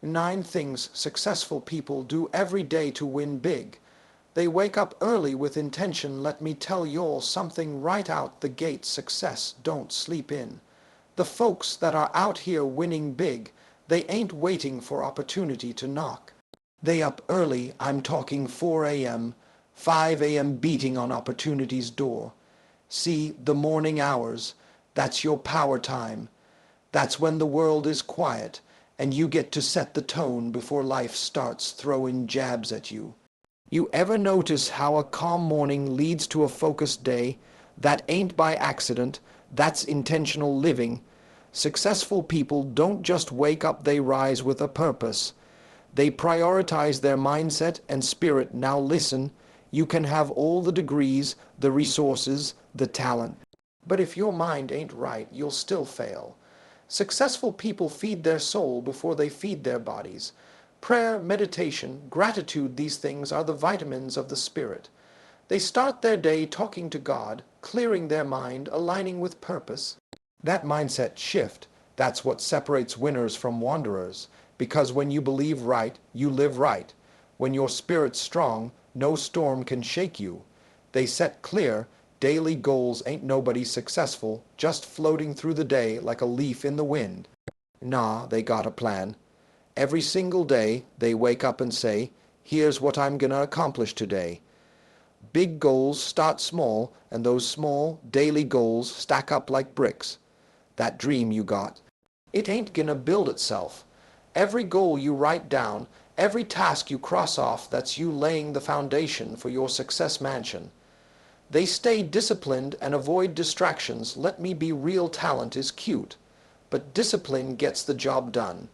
9 things successful people do every day to win big. They wake up early with intention. Let me tell y'all something right out the gate. Success don't sleep in. The folks that are out here winning big, they ain't waiting for opportunity to knock. They up early. I'm talking 4 a.m., 5 a.m. beating on opportunity's door. See, the morning hours, that's your power time. That's when the world is quiet and you get to set the tone before life starts throwing jabs at you. You ever notice how a calm morning leads to a focused day? That ain't by accident, that's intentional living. Successful people don't just wake up, they rise with a purpose. They prioritize their mindset and spirit. Now listen, you can have all the degrees, the resources, the talent. But if your mind ain't right, you'll still fail. Successful people feed their soul before they feed their bodies. Prayer, meditation, gratitude, these things are the vitamins of the spirit. They start their day talking to God, clearing their mind, aligning with purpose. That mindset shift, that's what separates winners from wanderers. Because when you believe right, you live right. When your spirit's strong, no storm can shake you. They set clear, daily goals. Ain't nobody successful, just floating through the day like a leaf in the wind. Nah, they got a plan. Every single day, they wake up and say, here's what I'm gonna accomplish today. Big goals start small, and those small, daily goals stack up like bricks. That dream you got, it ain't gonna build itself. Every goal you write down, every task you cross off, that's you laying the foundation for your success mansion. They stay disciplined and avoid distractions. Let me be real, talent is cute, but discipline gets the job done.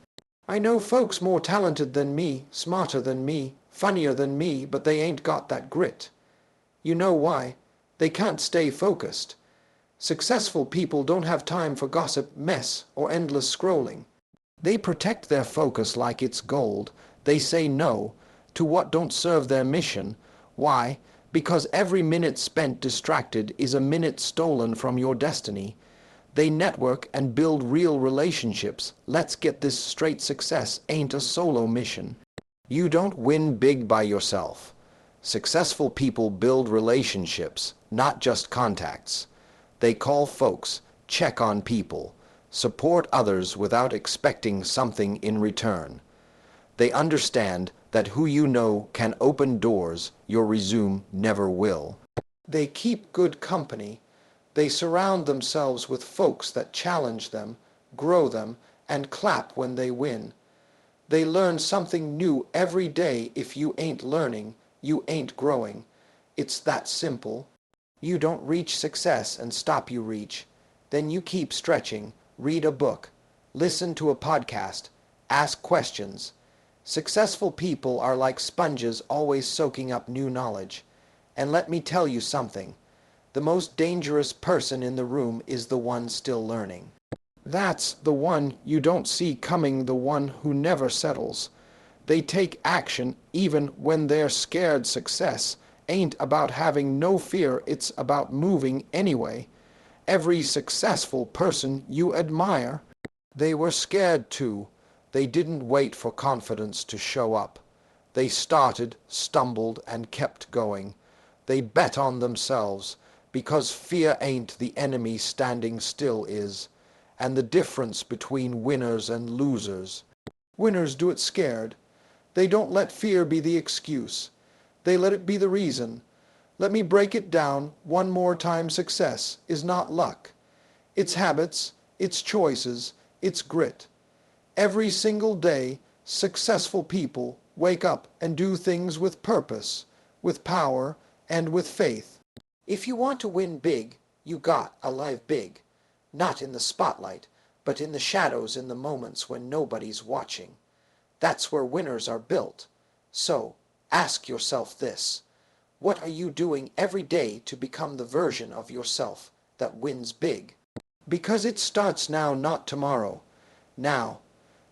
I know folks more talented than me, smarter than me, funnier than me, but they ain't got that grit. You know why? They can't stay focused. Successful people don't have time for gossip, mess, or endless scrolling. They protect their focus like it's gold. They say no to what don't serve their mission. Why? Because every minute spent distracted is a minute stolen from your destiny. They network and build real relationships. Let's get this straight, success ain't a solo mission. You don't win big by yourself. Successful people build relationships, not just contacts. They call folks, check on people, support others without expecting something in return. They understand that who you know can open doors your resume never will. They keep good company. They surround themselves with folks that challenge them, grow them, and clap when they win. They learn something new every day. If you ain't learning, you ain't growing. It's that simple. You don't reach success and stop, you reach. Then you keep stretching, read a book, listen to a podcast, ask questions. Successful people are like sponges, always soaking up new knowledge. And let me tell you something. The most dangerous person in the room is the one still learning. That's the one you don't see coming, the one who never settles. They take action even when they're scared. Success ain't about having no fear, it's about moving anyway. Every successful person you admire, they were scared too. They didn't wait for confidence to show up. They started, stumbled, and kept going. They bet on themselves, because fear ain't the enemy, standing still is. And the difference between winners and losers. Winners do it scared. They don't let fear be the excuse. They let it be the reason. Let me break it down one more time. Success is not luck. It's habits, it's choices, it's grit. Every single day, successful people wake up and do things with purpose, with power, and with faith. If you want to win big, you got to live big. Not in the spotlight, but in the shadows, in the moments when nobody's watching. That's where winners are built. So, ask yourself this. What are you doing every day to become the version of yourself that wins big? Because it starts now, not tomorrow. Now.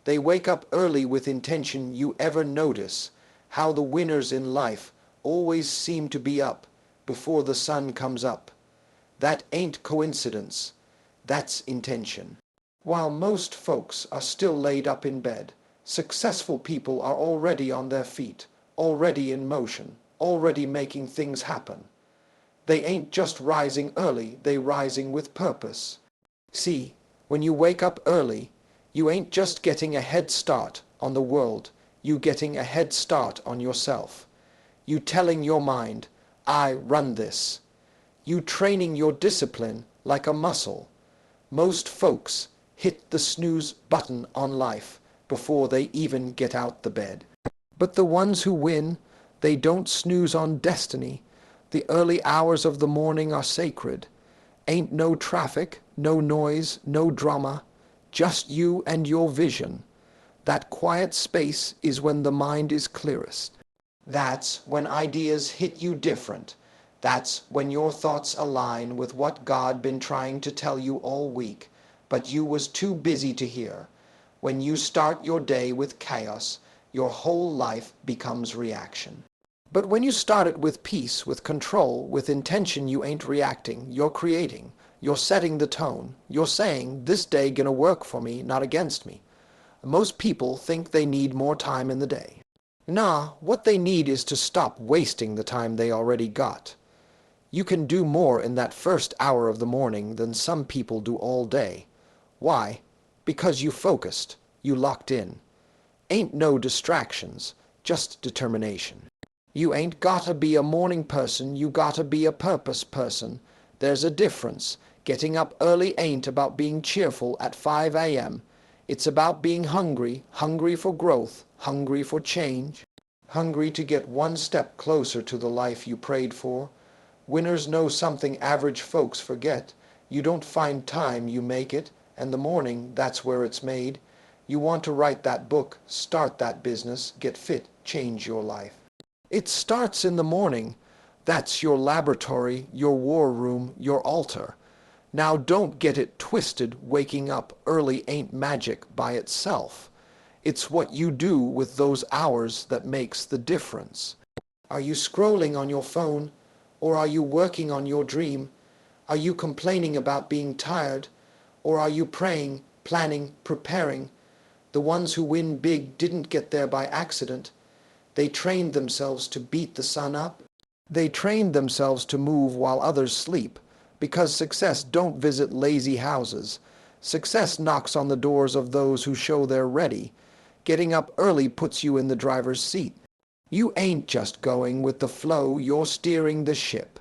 They wake up early with intention. You ever notice how the winners in life always seem to be up before the sun comes up? That ain't coincidence. That's intention. While most folks are still laid up in bed, Successful people are already on their feet, already in motion, already making things happen. They ain't just rising early, they rising with purpose. See, when you wake up early, you ain't just getting a head start on the world, you getting a head start on yourself. You telling your mind, I run this. You training your discipline like a muscle. Most folks hit the snooze button on life before they even get out the bed. But the ones who win, they don't snooze on destiny. The early hours of the morning are sacred. Ain't no traffic, no noise, no drama, just you and your vision. That quiet space is when the mind is clearest. That's when ideas hit you different. That's when your thoughts align with what God been trying to tell you all week, but you was too busy to hear. When you start your day with chaos, your whole life becomes reaction. But when you start it with peace, with control, with intention, you ain't reacting, you're creating. You're setting the tone. You're saying, this day gonna work for me, not against me. Most people think they need more time in the day. Nah, what they need is to stop wasting the time they already got. You can do more in that first hour of the morning than some people do all day. Why? Because you focused, you locked in. Ain't no distractions, just determination. You ain't gotta be a morning person, you gotta be a purpose person. There's a difference. Getting up early ain't about being cheerful at 5 a.m. It's about being hungry, hungry for growth, hungry for change, hungry to get one step closer to the life you prayed for. Winners know something average folks forget. You don't find time, you make it, and the morning, that's where it's made. You want to write that book, start that business, get fit, change your life. It starts in the morning. That's your laboratory, your war room, your altar. Now don't get it twisted. Waking up early ain't magic by itself. It's what you do with those hours that makes the difference. Are you scrolling on your phone? Or are you working on your dream? Are you complaining about being tired? Or are you praying, planning, preparing? The ones who win big didn't get there by accident. They trained themselves to beat the sun up. They trained themselves to move while others sleep, because success don't visit lazy houses. Success knocks on the doors of those who show they're ready. Getting up early puts you in the driver's seat. You ain't just going with the flow, you're steering the ship.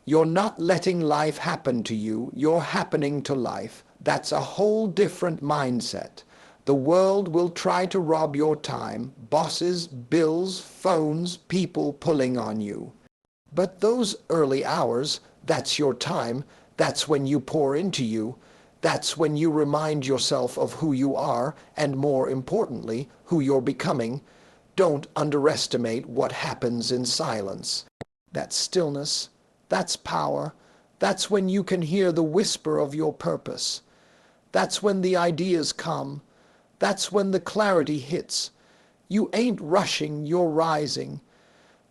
You're not letting life happen to you, you're happening to life. That's a whole different mindset. The world will try to rob your time, bosses, bills, phones, people pulling on you. But those early hours, that's your time, that's when you pour into you, that's when you remind yourself of who you are, and more importantly, who you're becoming. Don't underestimate what happens in silence. That stillness, that's power, that's when you can hear the whisper of your purpose. That's when the ideas come. That's when the clarity hits. You ain't rushing, you're rising.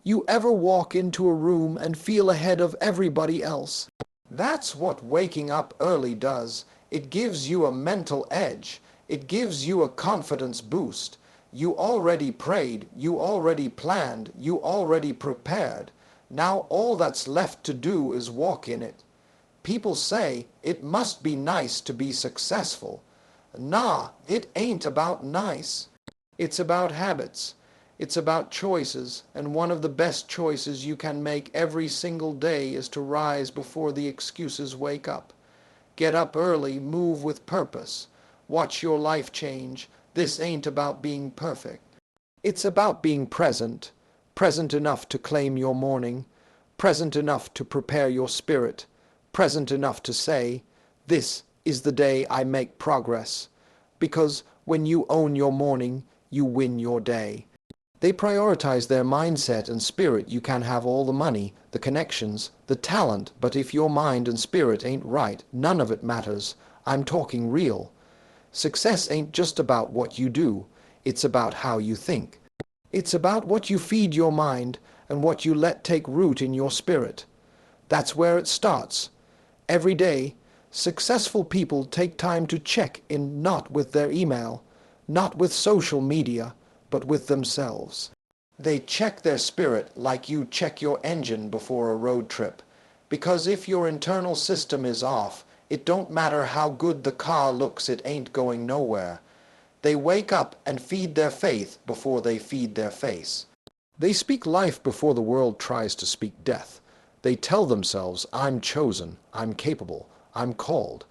You ever walk into a room and feel ahead of everybody else? That's what waking up early does. It gives you a mental edge. It gives you a confidence boost. You already prayed, you already planned, you already prepared. Now all that's left to do is walk in it. People say it must be nice to be successful. Nah, it ain't about nice. It's about habits. It's about choices, and one of the best choices you can make every single day is to rise before the excuses wake up. Get up early, move with purpose. Watch your life change. This ain't about being perfect. It's about being present, present enough to claim your morning, present enough to prepare your spirit, present enough to say, this is the day I make progress. Because when you own your morning, you win your day. They prioritize their mindset and spirit. You can have all the money, the connections, the talent, but if your mind and spirit ain't right, none of it matters. I'm talking real. Success ain't just about what you do. It's about how you think. It's about what you feed your mind and what you let take root in your spirit. That's where it starts. Every day, successful people take time to check in, not with their email, not with social media, but with themselves. They check their spirit like you check your engine before a road trip, because if your internal system is off, it don't matter how good the car looks, it ain't going nowhere. They wake up and feed their faith before they feed their face. They speak life before the world tries to speak death. They tell themselves, I'm chosen, I'm capable, I'm called.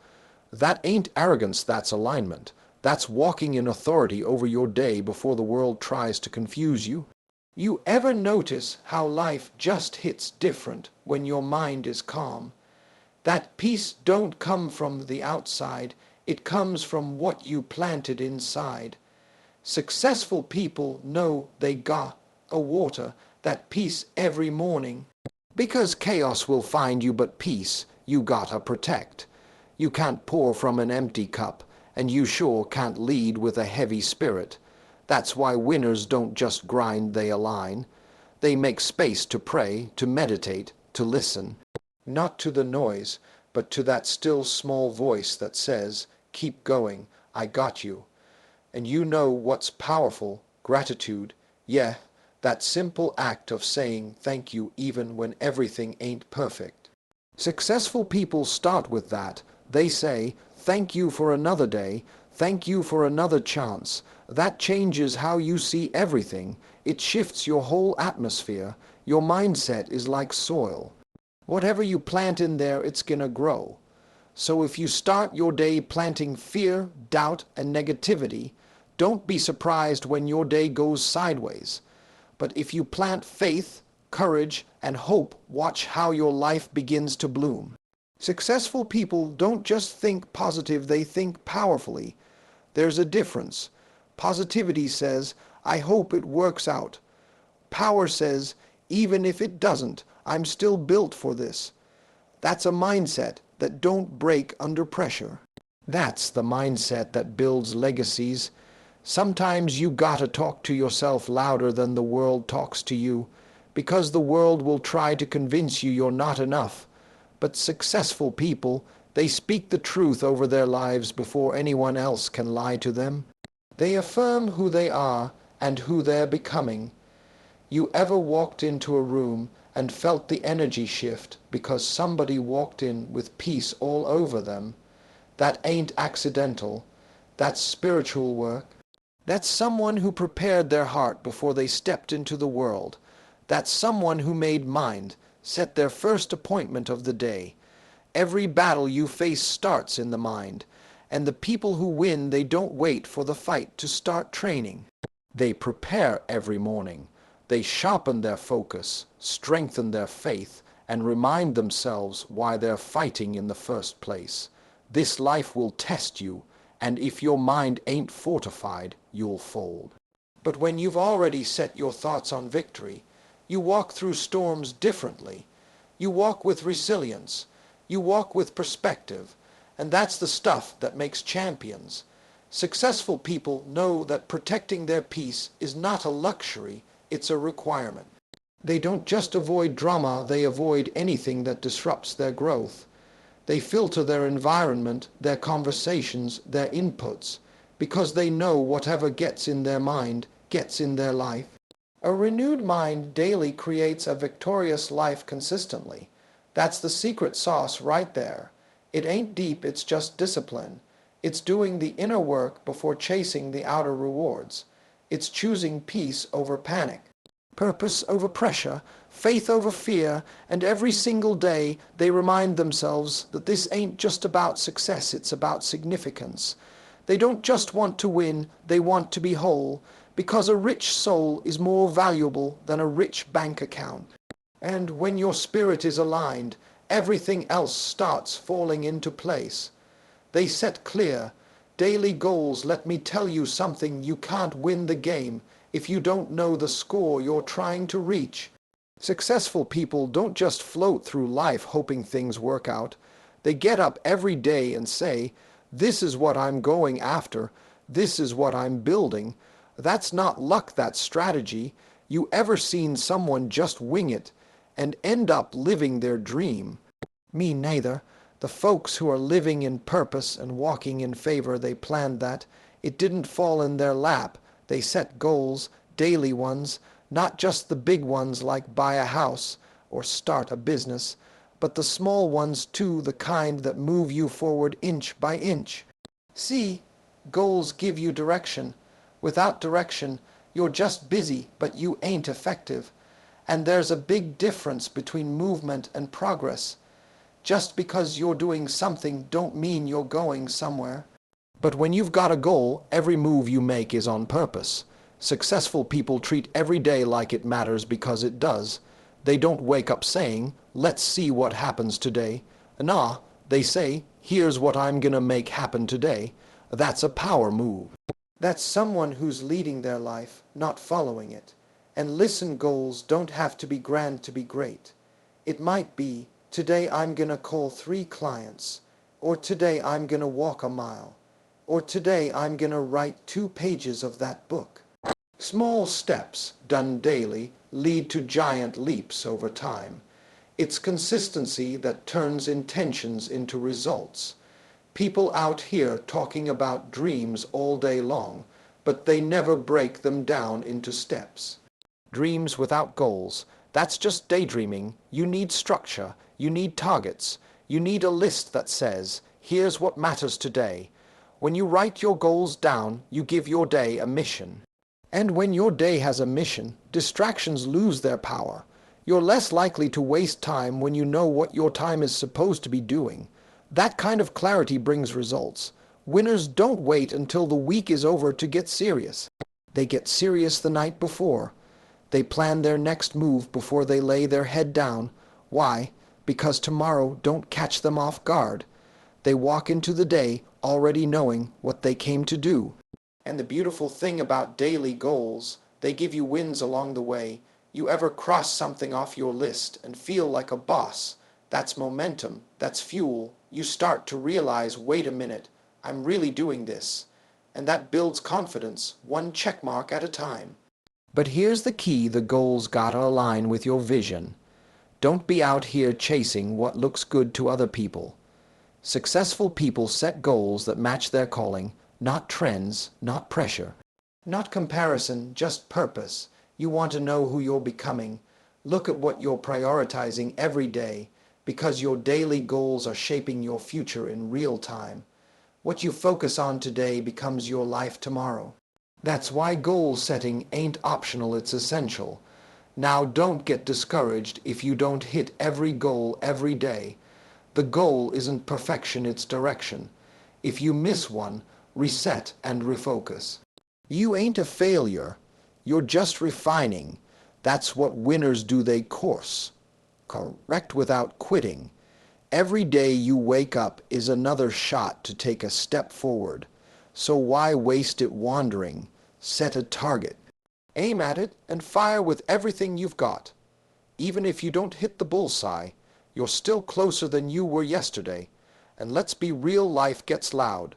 That ain't arrogance, that's alignment. That's walking in authority over your day before the world tries to confuse you. You ever notice how life just hits different when your mind is calm? That peace don't come from the outside, it comes from what you planted inside. Successful people know they got a water that peace every morning. Because chaos will find you, but peace you gotta protect. You can't pour from an empty cup, and you sure can't lead with a heavy spirit. That's why winners don't just grind, they align. They make space to pray, to meditate, to listen. Not to the noise, but to that still small voice that says, keep going, I got you. And you know what's powerful? Gratitude. Yeah, that simple act of saying thank you even when everything ain't perfect. Successful people start with that. They say, thank you for another day, thank you for another chance. That changes how you see everything. It shifts your whole atmosphere. Your mindset is like soil. Whatever you plant in there, it's gonna grow. So if you start your day planting fear, doubt, and negativity, don't be surprised when your day goes sideways. But if you plant faith, courage, and hope, watch how your life begins to bloom. Successful people don't just think positive, they think powerfully. There's a difference. Positivity says, I hope it works out. Power says, even if it doesn't, I'm still built for this. That's a mindset that don't break under pressure. That's the mindset that builds legacies. Sometimes you gotta talk to yourself louder than the world talks to you, because the world will try to convince you you're not enough. But successful people, they speak the truth over their lives before anyone else can lie to them. They affirm who they are and who they're becoming. You ever walked into a room and felt the energy shift because somebody walked in with peace all over them? That ain't accidental. That's spiritual work. That's someone who prepared their heart before they stepped into the world. That's someone who made mind, set their first appointment of the day. Every battle you face starts in the mind, and the people who win, they don't wait for the fight to start training. They prepare every morning. They sharpen their focus, strengthen their faith, and remind themselves why they're fighting in the first place. This life will test you, and if your mind ain't fortified, you'll fold. But when you've already set your thoughts on victory, you walk through storms differently. You walk with resilience. You walk with perspective. And that's the stuff that makes champions. Successful people know that protecting their peace is not a luxury, it's a requirement. They don't just avoid drama, they avoid anything that disrupts their growth. They filter their environment, their conversations, their inputs, because they know whatever gets in their mind gets in their life. A renewed mind daily creates a victorious life consistently. That's the secret sauce right there. It ain't deep, it's just discipline. It's doing the inner work before chasing the outer rewards. It's choosing peace over panic, purpose over pressure, faith over fear, and every single day they remind themselves that this ain't just about success, it's about significance. They don't just want to win, they want to be whole, because a rich soul is more valuable than a rich bank account. And when your spirit is aligned, everything else starts falling into place. They set clear, daily goals. Let me tell you something, you can't win the game if you don't know the score you're trying to reach. Successful people don't just float through life hoping things work out. They get up every day and say, this is what I'm going after, this is what I'm building. That's not luck, that's strategy. You ever seen someone just wing it and end up living their dream? Me neither. The folks who are living in purpose and walking in favor, they planned that. It didn't fall in their lap. They set goals, daily ones, not just the big ones like buy a house or start a business, but the small ones too, the kind that move you forward inch by inch. See, goals give you direction. Without direction, you're just busy, but you ain't effective. And there's a big difference between movement and progress. Just because you're doing something don't mean you're going somewhere. But when you've got a goal, every move you make is on purpose. Successful people treat every day like it matters because it does. They don't wake up saying, let's see what happens today. Nah, they say, here's what I'm gonna make happen today. That's a power move. That's someone who's leading their life, not following it. And listen, goals don't have to be grand to be great. It might be, today I'm gonna call 3 clients, or today I'm gonna walk a mile, or today I'm gonna write 2 pages of that book. Small steps, done daily, lead to giant leaps over time. It's consistency that turns intentions into results. People out here talking about dreams all day long, but they never break them down into steps. Dreams without goals, that's just daydreaming. You need structure, you need targets, you need a list that says, here's what matters today. When you write your goals down, you give your day a mission. And when your day has a mission, distractions lose their power. You're less likely to waste time when you know what your time is supposed to be doing. That kind of clarity brings results. Winners don't wait until the week is over to get serious. They get serious the night before. They plan their next move before they lay their head down. Why? Because tomorrow don't catch them off guard. They walk into the day already knowing what they came to do. And the beautiful thing about daily goals, they give you wins along the way. You ever cross something off your list and feel like a boss? That's momentum, that's fuel. You start to realize, wait a minute, I'm really doing this. And that builds confidence, one check mark at a time. But here's the key, the goals gotta align with your vision. Don't be out here chasing what looks good to other people. Successful people set goals that match their calling, not trends, not pressure. Not comparison, just purpose. You want to know who you're becoming. Look at what you're prioritizing every day, because your daily goals are shaping your future in real time. What you focus on today becomes your life tomorrow. That's why goal setting ain't optional, it's essential. Now don't get discouraged if you don't hit every goal every day. The goal isn't perfection, it's direction. If you miss one, reset and refocus. You ain't a failure. You're just refining. That's what winners do, they course. Correct without quitting. Every day you wake up is another shot to take a step forward. So why waste it wandering? Set a target. Aim at it and fire with everything you've got. Even if you don't hit the bullseye, you're still closer than you were yesterday. And let's be real, life gets loud.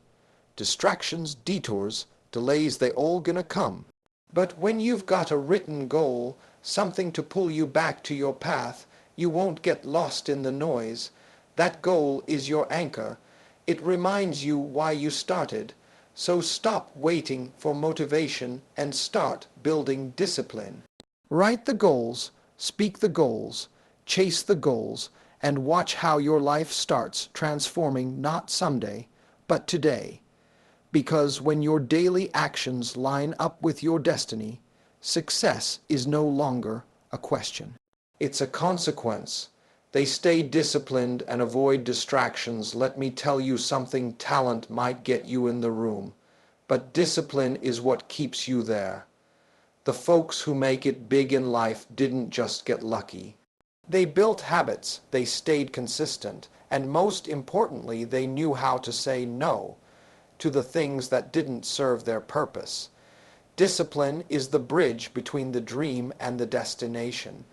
Distractions, detours, delays, they all gonna come. But when you've got a written goal, something to pull you back to your path, you won't get lost in the noise. That goal is your anchor. It reminds you why you started. So stop waiting for motivation and start building discipline. Write the goals, speak the goals, chase the goals, and watch how your life starts transforming, not someday, but today. Because when your daily actions line up with your destiny, success is no longer a question. It's a consequence. They stay disciplined and avoid distractions. Let me tell you something, talent might get you in the room, but discipline is what keeps you there. The folks who make it big in life didn't just get lucky. They built habits, they stayed consistent, and most importantly, they knew how to say no to the things that didn't serve their purpose. Discipline is the bridge between the dream and the destination.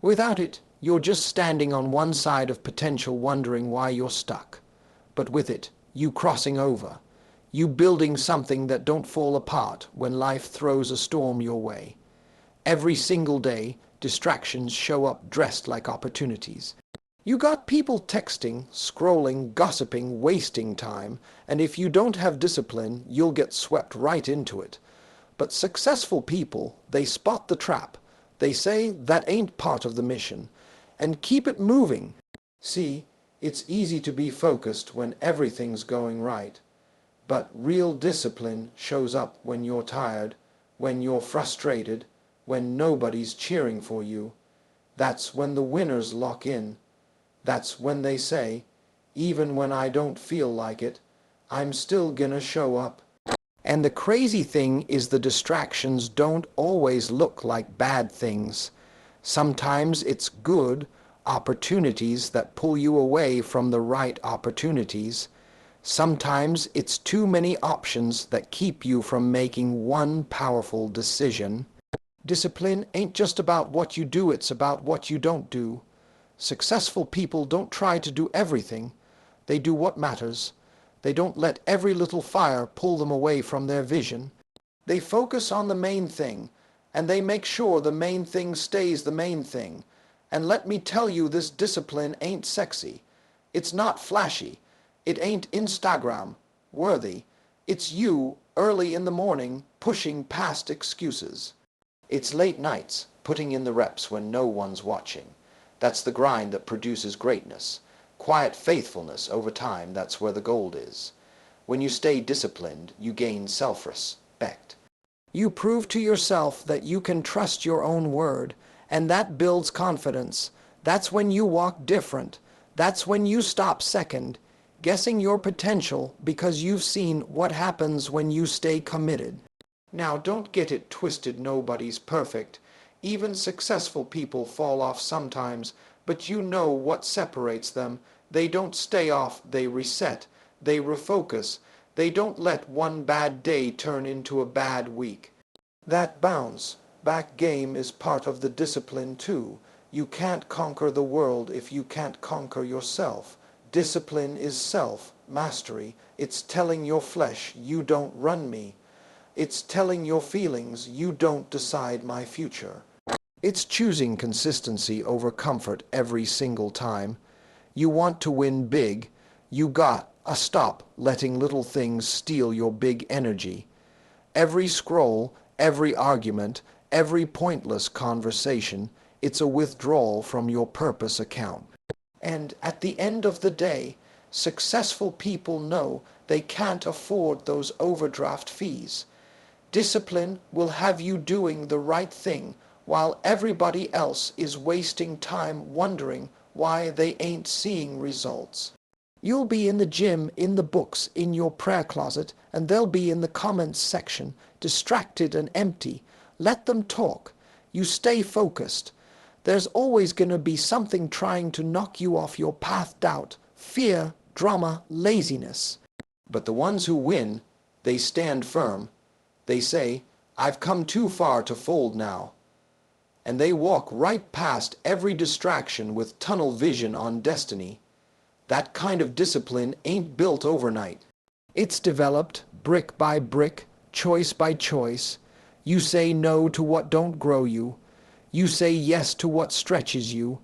Without it, you're just standing on one side of potential wondering why you're stuck. But with it, you crossing over. You building something that don't fall apart when life throws a storm your way. Every single day, distractions show up dressed like opportunities. You got people texting, scrolling, gossiping, wasting time, and if you don't have discipline, you'll get swept right into it. But successful people, they spot the trap. They say that ain't part of the mission, and keep it moving. See, it's easy to be focused when everything's going right. But real discipline shows up when you're tired, when you're frustrated, when nobody's cheering for you. That's when the winners lock in. That's when they say, even when I don't feel like it, I'm still gonna show up. And the crazy thing is the distractions don't always look like bad things. Sometimes it's good opportunities that pull you away from the right opportunities. Sometimes it's too many options that keep you from making one powerful decision. Discipline ain't just about what you do, it's about what you don't do. Successful people don't try to do everything. They do what matters. They don't let every little fire pull them away from their vision. They focus on the main thing, and they make sure the main thing stays the main thing. And let me tell you, this discipline ain't sexy. It's not flashy. It ain't Instagram worthy. It's you early in the morning pushing past excuses. It's late nights putting in the reps when no one's watching. That's the grind that produces greatness. Quiet faithfulness over time, that's where the gold is. When you stay disciplined, you gain self-respect. You prove to yourself that you can trust your own word, and that builds confidence. That's when you walk different. That's when you stop second, guessing your potential because you've seen what happens when you stay committed. Now, don't get it twisted, nobody's perfect. Even successful people fall off sometimes, but you know what separates them. They don't stay off, they reset, they refocus. They don't let one bad day turn into a bad week. That bounce back game is part of the discipline too. You can't conquer the world if you can't conquer yourself. Discipline is self-mastery. It's telling your flesh, you don't run me. It's telling your feelings, you don't decide my future. It's choosing consistency over comfort every single time. You want to win big, you got to stop letting little things steal your big energy. Every scroll, every argument, every pointless conversation, it's a withdrawal from your purpose account. And at the end of the day, successful people know they can't afford those overdraft fees. Discipline will have you doing the right thing while everybody else is wasting time wondering why they ain't seeing results. You'll be in the gym, in the books, in your prayer closet, and they'll be in the comments section, distracted and empty. Let them talk. You stay focused. There's always going to be something trying to knock you off your path: doubt, fear, drama, laziness. But the ones who win, they stand firm. They say, I've come too far to fold now. And they walk right past every distraction with tunnel vision on destiny. That kind of discipline ain't built overnight. It's developed brick by brick, choice by choice. You say no to what don't grow you. You say yes to what stretches you.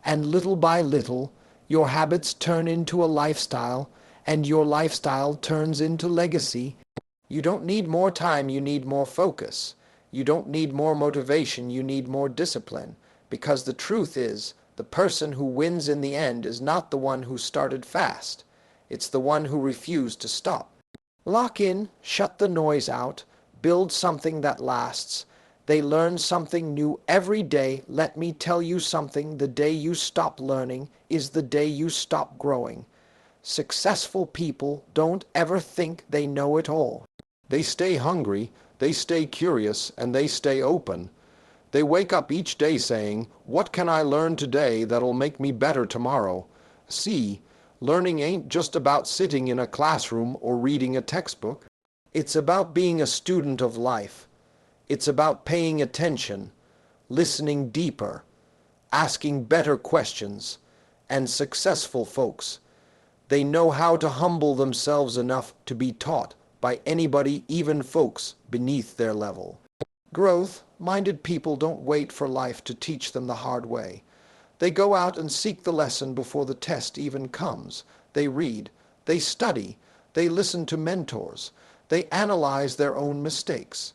And little by little, your habits turn into a lifestyle, and your lifestyle turns into legacy. You don't need more time, you need more focus. You don't need more motivation, you need more discipline. Because the truth is, the person who wins in the end is not the one who started fast. It's the one who refused to stop. Lock in, shut the noise out, build something that lasts. They learn something new every day. Let me tell you something, the day you stop learning is the day you stop growing. Successful people don't ever think they know it all. They stay hungry, they stay curious, and they stay open. They wake up each day saying, what can I learn today that'll make me better tomorrow? See, learning ain't just about sitting in a classroom or reading a textbook. It's about being a student of life. It's about paying attention, listening deeper, asking better questions. And successful folks, they know how to humble themselves enough to be taught by anybody, even folks beneath their level. Growth-minded people don't wait for life to teach them the hard way. They go out and seek the lesson before the test even comes. They read, they study, they listen to mentors, they analyze their own mistakes.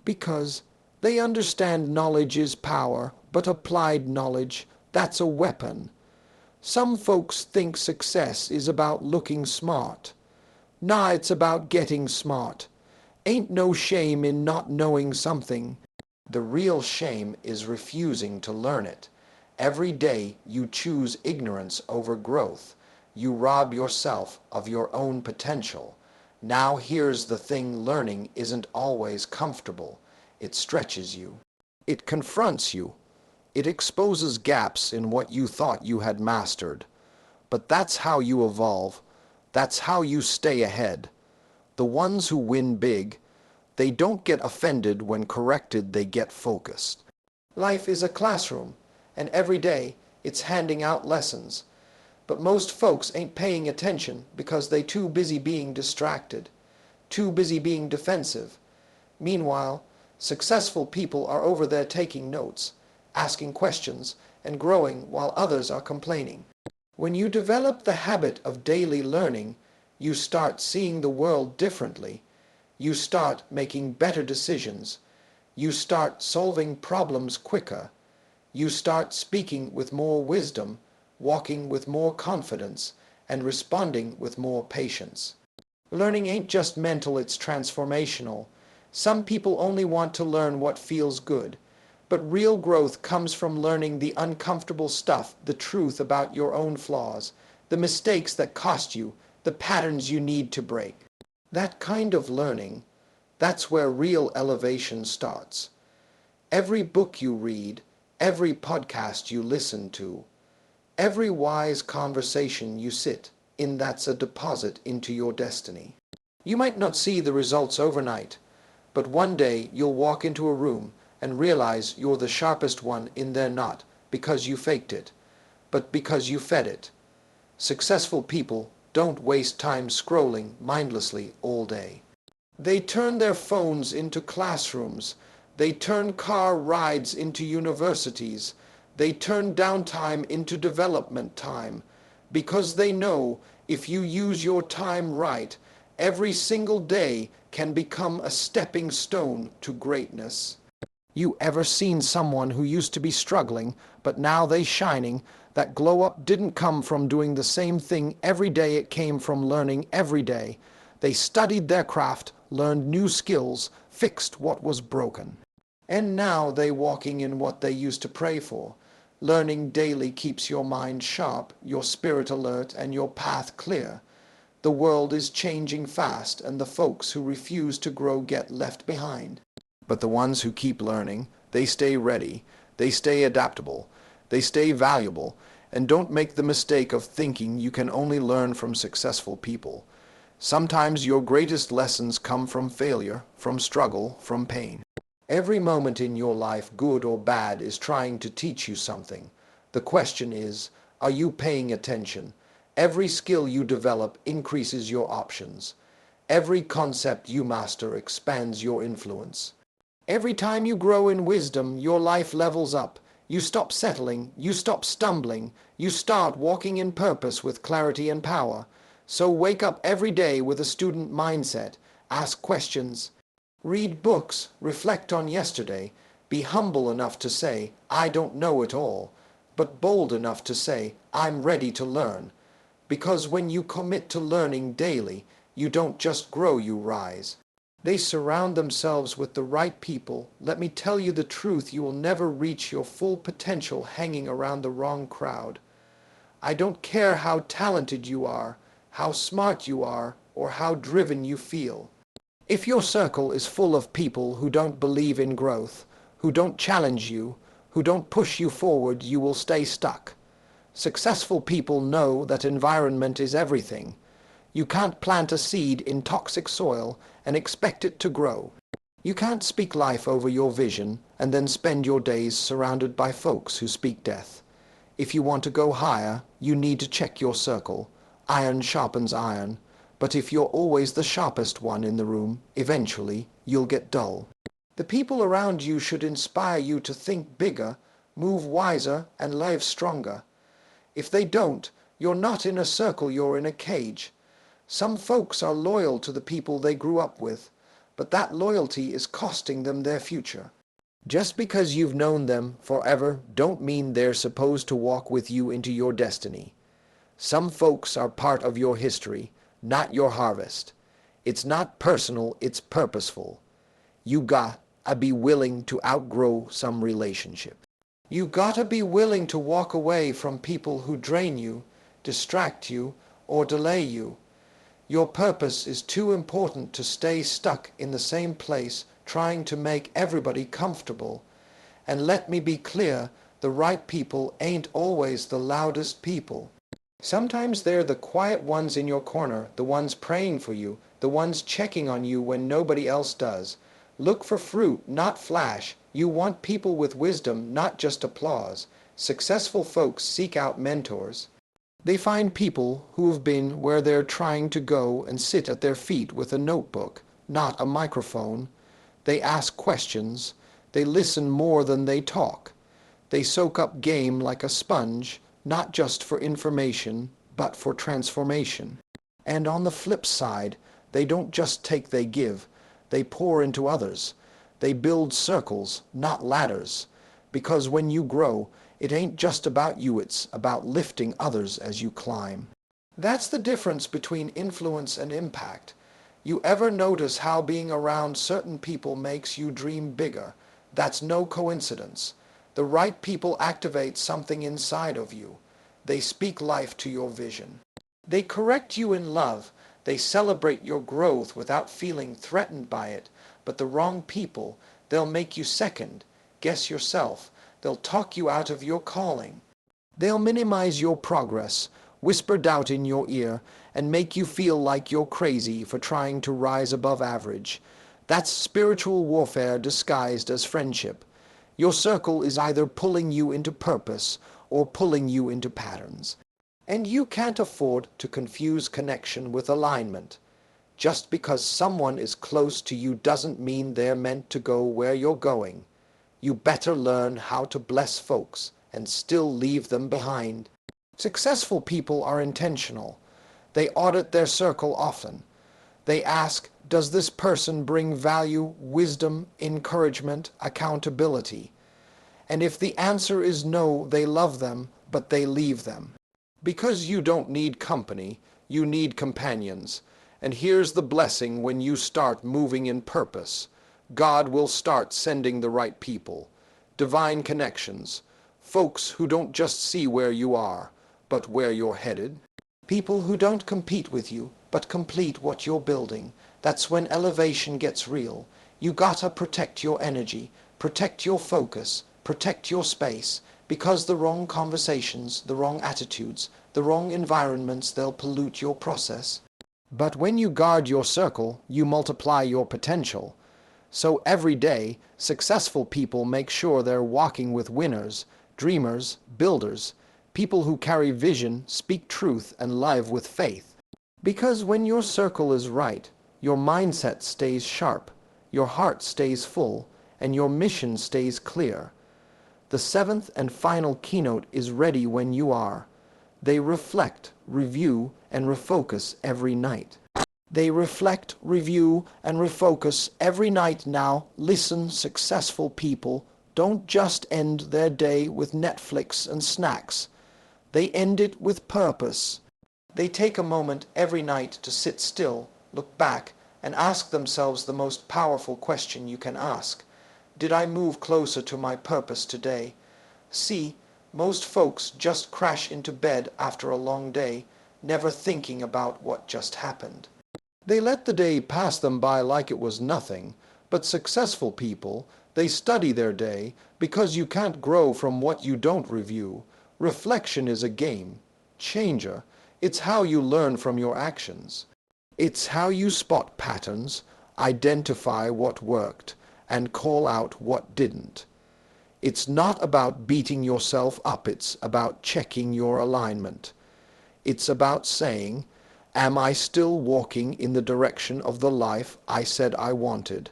Because they understand knowledge is power, but applied knowledge, that's a weapon. Some folks think success is about looking smart. Nah, it's about getting smart. Ain't no shame in not knowing something. The real shame is refusing to learn it. Every day you choose ignorance over growth. You rob yourself of your own potential. Now here's the thing: learning isn't always comfortable. It stretches you. It confronts you. It exposes gaps in what you thought you had mastered. But that's how you evolve. That's how you stay ahead. The ones who win big, they don't get offended when corrected, they get focused. Life is a classroom, and every day it's handing out lessons. But most folks ain't paying attention because they too busy being distracted, too busy being defensive. Meanwhile, successful people are over there taking notes, asking questions, and growing while others are complaining. When you develop the habit of daily learning, you start seeing the world differently. You start making better decisions. You start solving problems quicker. You start speaking with more wisdom, walking with more confidence, and responding with more patience. Learning ain't just mental, it's transformational. Some people only want to learn what feels good. But real growth comes from learning the uncomfortable stuff, the truth about your own flaws, the mistakes that cost you, the patterns you need to break. That kind of learning, that's where real elevation starts. Every book you read, every podcast you listen to, every wise conversation you sit in, that's a deposit into your destiny. You might not see the results overnight, but one day you'll walk into a room and realize you're the sharpest one in there, not because you faked it, but because you fed it. Successful people don't waste time scrolling mindlessly all day. They turn their phones into classrooms. They turn car rides into universities. They turn downtime into development time, because they know if you use your time right, every single day can become a stepping stone to greatness. You ever seen someone who used to be struggling, but now they shining? That glow up didn't come from doing the same thing every day, it came from learning every day. They studied their craft, learned new skills, fixed what was broken. And now they walking in what they used to pray for. Learning daily keeps your mind sharp, your spirit alert, and your path clear. The world is changing fast, and the folks who refuse to grow get left behind. But the ones who keep learning, they stay ready, they stay adaptable, they stay valuable, and don't make the mistake of thinking you can only learn from successful people. Sometimes your greatest lessons come from failure, from struggle, from pain. Every moment in your life, good or bad, is trying to teach you something. The question is, are you paying attention? Every skill you develop increases your options. Every concept you master expands your influence. Every time you grow in wisdom, your life levels up. You stop settling, you stop stumbling, you start walking in purpose with clarity and power. So wake up every day with a student mindset, ask questions, read books, reflect on yesterday, be humble enough to say, I don't know it all, but bold enough to say, I'm ready to learn. Because when you commit to learning daily, you don't just grow, you rise. They surround themselves with the right people. Let me tell you the truth, you will never reach your full potential hanging around the wrong crowd. I don't care how talented you are, how smart you are, or how driven you feel. If your circle is full of people who don't believe in growth, who don't challenge you, who don't push you forward, you will stay stuck. Successful people know that environment is everything. You can't plant a seed in toxic soil and expect it to grow. You can't speak life over your vision and then spend your days surrounded by folks who speak death. If you want to go higher, you need to check your circle. Iron sharpens iron, but if you're always the sharpest one in the room, eventually you'll get dull. The people around you should inspire you to think bigger, move wiser, and live stronger. If they don't, you're not in a circle, you're in a cage. Some folks are loyal to the people they grew up with, but that loyalty is costing them their future. Just because you've known them forever don't mean they're supposed to walk with you into your destiny. Some folks are part of your history, not your harvest. It's not personal, it's purposeful. You gotta be willing to outgrow some relationship. You gotta be willing to walk away from people who drain you, distract you, or delay you. Your purpose is too important to stay stuck in the same place trying to make everybody comfortable. And let me be clear, the right people ain't always the loudest people. Sometimes they're the quiet ones in your corner, the ones praying for you, the ones checking on you when nobody else does. Look for fruit, not flash. You want people with wisdom, not just applause. Successful folks seek out mentors. They find people who have been where they're trying to go and sit at their feet with a notebook, not a microphone. They ask questions. They listen more than they talk. They soak up game like a sponge, not just for information, but for transformation. And on the flip side, they don't just take, they give. They pour into others. They build circles, not ladders. Because when you grow, it ain't just about you, it's about lifting others as you climb. That's the difference between influence and impact. You ever notice how being around certain people makes you dream bigger? That's no coincidence. The right people activate something inside of you. They speak life to your vision. They correct you in love. They celebrate your growth without feeling threatened by it. But the wrong people, they'll make you second, guess yourself. They'll talk you out of your calling. They'll minimize your progress, whisper doubt in your ear, and make you feel like you're crazy for trying to rise above average. That's spiritual warfare disguised as friendship. Your circle is either pulling you into purpose or pulling you into patterns. And you can't afford to confuse connection with alignment. Just because someone is close to you doesn't mean they're meant to go where you're going. You better learn how to bless folks and still leave them behind. Successful people are intentional. They audit their circle often. They ask, does this person bring value, wisdom, encouragement, accountability? And if the answer is no, they love them, but they leave them. Because you don't need company, you need companions. And here's the blessing when you start moving in purpose. God will start sending the right people, divine connections, folks who don't just see where you are, but where you're headed. People who don't compete with you, but complete what you're building. That's when elevation gets real. You gotta protect your energy, protect your focus, protect your space, because the wrong conversations, the wrong attitudes, the wrong environments, they'll pollute your process. But when you guard your circle, you multiply your potential. So every day, successful people make sure they're walking with winners, dreamers, builders, people who carry vision, speak truth, and live with faith. Because when your circle is right, your mindset stays sharp, your heart stays full, and your mission stays clear. The seventh and final keynote is ready when you are. They reflect, review, and refocus every night. They reflect, review, and refocus every night now. Listen, successful people don't just end their day with Netflix and snacks. They end it with purpose. They take a moment every night to sit still, look back, and ask themselves the most powerful question you can ask. Did I move closer to my purpose today? See, most folks just crash into bed after a long day, never thinking about what just happened. They let the day pass them by like it was nothing, but successful people, they study their day because you can't grow from what you don't review. Reflection is a game changer. It's how you learn from your actions. It's how you spot patterns, identify what worked, and call out what didn't. It's not about beating yourself up, it's about checking your alignment. It's about saying, am I still walking in the direction of the life I said I wanted?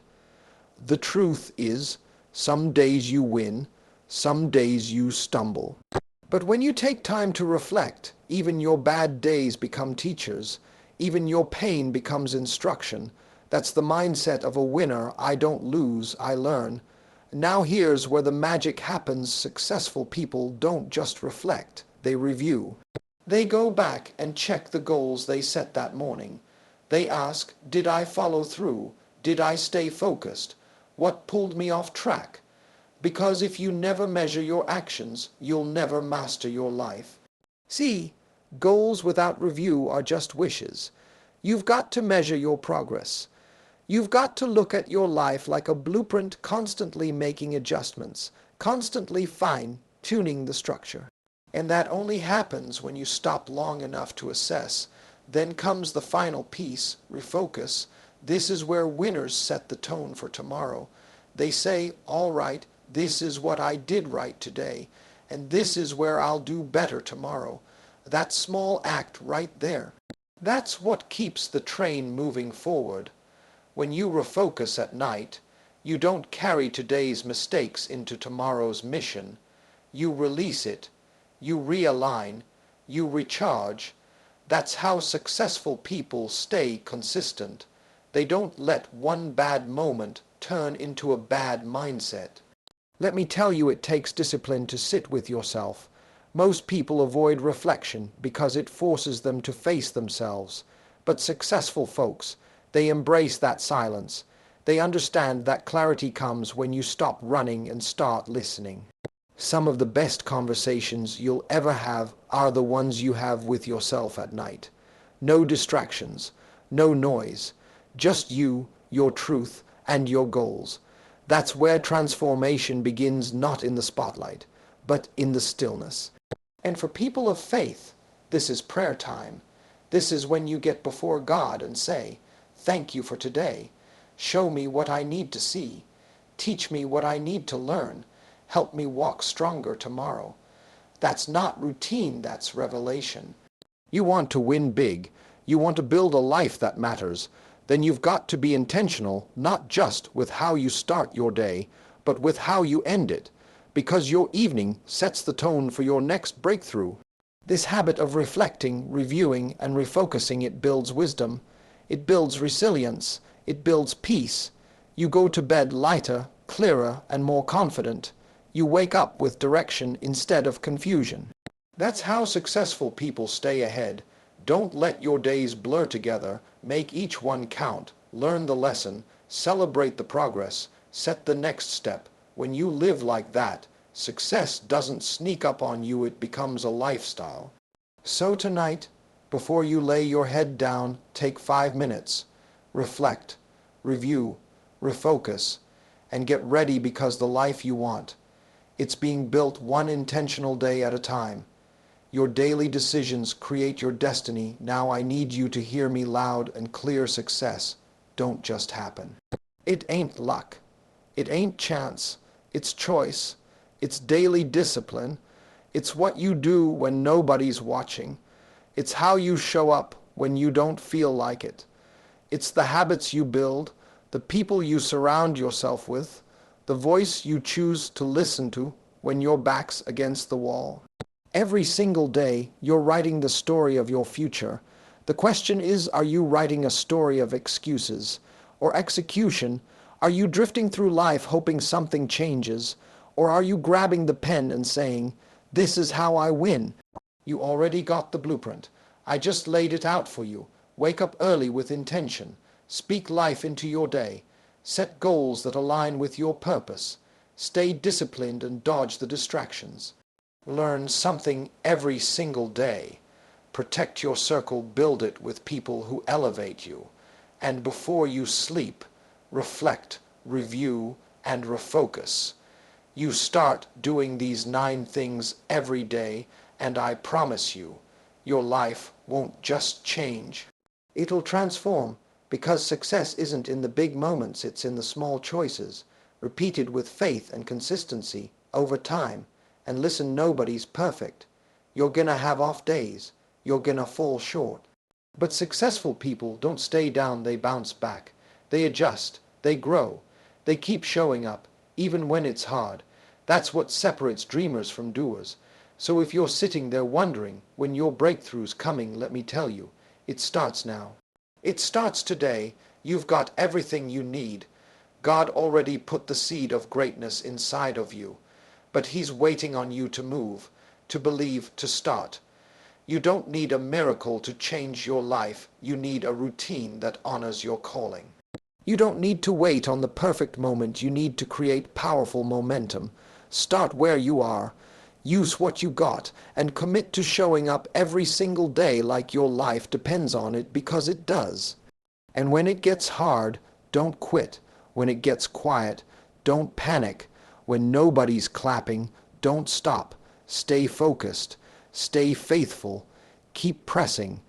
The truth is, some days you win, Some days you stumble. But when you take time to reflect, even your bad days become teachers. Even your pain becomes instruction. That's the mindset of a winner. I don't lose, I learn. Now here's where the magic happens. Successful people don't just reflect, they review. They go back and check the goals they set that morning. They ask, did I follow through? Did I stay focused? What pulled me off track? Because if you never measure your actions, you'll never master your life. See, goals without review are just wishes. You've got to measure your progress. You've got to look at your life like a blueprint, constantly making adjustments, constantly fine-tuning the structure. And that only happens when you stop long enough to assess. Then comes the final piece, refocus. This is where winners set the tone for tomorrow. They say, all right, this is what I did right today, and this is where I'll do better tomorrow. That small act right there. That's what keeps the train moving forward. When you refocus at night, you don't carry today's mistakes into tomorrow's mission. You release it, you realign, you recharge. That's how successful people stay consistent. They don't let one bad moment turn into a bad mindset. Let me tell you, it takes discipline to sit with yourself. Most people avoid reflection because it forces them to face themselves. But successful folks, they embrace that silence. They understand that clarity comes when you stop running and start listening. Some of the best conversations you'll ever have are the ones you have with yourself at night. No distractions, no noise, just you, your truth, and your goals. That's where transformation begins, not in the spotlight, but in the stillness. And for people of faith, this is prayer time. This is when you get before God and say, thank you for today. Show me what I need to see. Teach me what I need to learn. Help me walk stronger tomorrow. That's not routine, that's revelation. You want to win big. You want to build a life that matters. Then you've got to be intentional, not just with how you start your day, but with how you end it, because your evening sets the tone for your next breakthrough. This habit of reflecting, reviewing, and refocusing, it builds wisdom, it builds resilience, it builds peace. You go to bed lighter, clearer, and more confident. You wake up with direction instead of confusion. That's how successful people stay ahead. Don't let your days blur together. Make each one count. Learn the lesson. Celebrate the progress. Set the next step. When you live like that, success doesn't sneak up on you. It becomes a lifestyle. So tonight, before you lay your head down, take 5 minutes. Reflect, review, refocus, and get ready, because the life you want, it's being built one intentional day at a time. Your daily decisions create your destiny. Now I need you to hear me loud and clear. Success don't just happen. It ain't luck. It ain't chance. It's choice. It's daily discipline. It's what you do when nobody's watching. It's how you show up when you don't feel like it. It's the habits you build, the people you surround yourself with, the voice you choose to listen to when your back's against the wall. Every single day, you're writing the story of your future. The question is, are you writing a story of excuses or execution? Are you drifting through life hoping something changes? Or are you grabbing the pen and saying, this is how I win? You already got the blueprint. I just laid it out for you. Wake up early with intention. Speak life into your day. Set goals that align with your purpose. Stay disciplined and dodge the distractions. Learn something every single day. Protect your circle, build it with people who elevate you. And before you sleep, reflect, review, and refocus. You start doing these 9 things every day, and I promise you, your life won't just change. It'll transform, because success isn't in the big moments, it's in the small choices, repeated with faith and consistency over time. And listen, nobody's perfect. You're gonna have off days. You're gonna fall short. But successful people don't stay down, they bounce back. They adjust, they grow. They keep showing up, even when it's hard. That's what separates dreamers from doers. So if you're sitting there wondering when your breakthrough's coming, let me tell you, it starts now. It starts today. You've got everything you need. God already put the seed of greatness inside of you, but He's waiting on you to move, to believe, to start. You don't need a miracle to change your life. You need a routine that honors your calling. You don't need to wait on the perfect moment. You need to create powerful momentum. Start where you are. Use what you got and commit to showing up every single day like your life depends on it, because it does. And when it gets hard, don't quit. When it gets quiet, don't panic. When nobody's clapping, don't stop. Stay focused. Stay faithful. Keep pressing.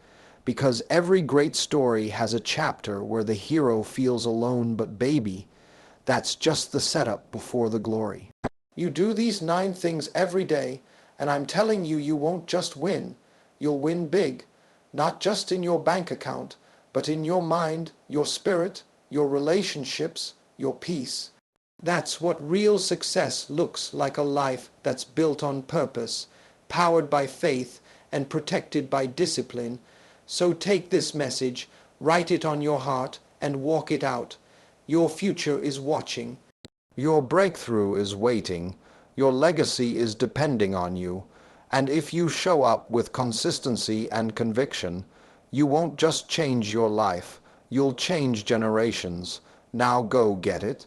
Because every great story has a chapter where the hero feels alone, but baby, that's just the setup before the glory. You do these 9 things every day, and I'm telling you, you won't just win. You'll win big. Not just in your bank account, but in your mind, your spirit, your relationships, your peace. That's what real success looks like, a life that's built on purpose, powered by faith, and protected by discipline. So take this message, write it on your heart, and walk it out. Your future is watching. Your breakthrough is waiting. Your legacy is depending on you. And if you show up with consistency and conviction, you won't just change your life, you'll change generations. Now go get it.